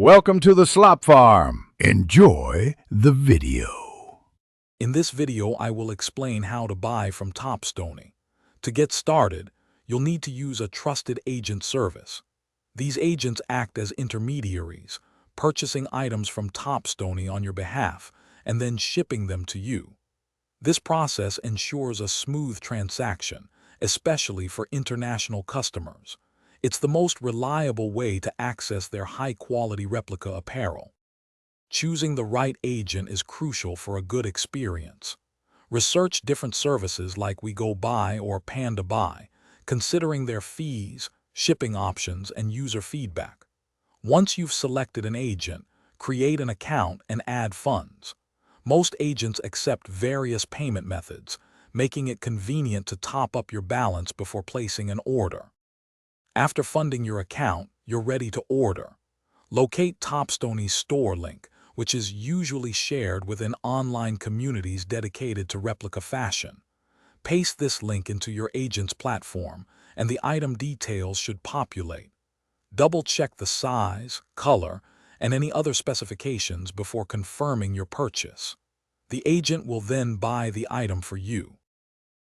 Welcome to the Slop Farm. Enjoy the video. In this video, I will explain how to buy from TopStoney. To get started, you'll need to use a trusted agent service. These agents act as intermediaries, purchasing items from TopStoney on your behalf and then shipping them to you. This process ensures a smooth transaction, especially for international customers. It's the most reliable way to access their high-quality replica apparel. Choosing the right agent is crucial for a good experience. Research different services like We Go Buy or Panda Buy, considering their fees, shipping options, and user feedback. Once you've selected an agent, create an account and add funds. Most agents accept various payment methods, making it convenient to top up your balance before placing an order. After funding your account, you're ready to order. Locate TopStoney's store link, which is usually shared within online communities dedicated to replica fashion. Paste this link into your agent's platform, and the item details should populate. Double-check the size, color, and any other specifications before confirming your purchase. The agent will then buy the item for you.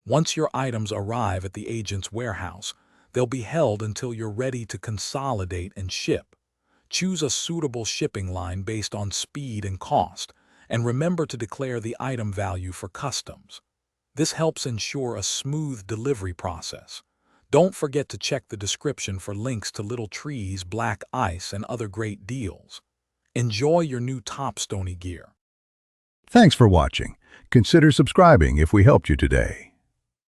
Once your items arrive at the agent's warehouse, they'll be held until you're ready to consolidate and ship. Choose a suitable shipping line based on speed and cost, and remember to declare the item value for customs. This helps ensure a smooth delivery process. Don't forget to check the description for links to Little Trees, Black Ice, and other great deals. Enjoy your new TopStoney gear. Thanks for watching. Consider subscribing if we helped you today.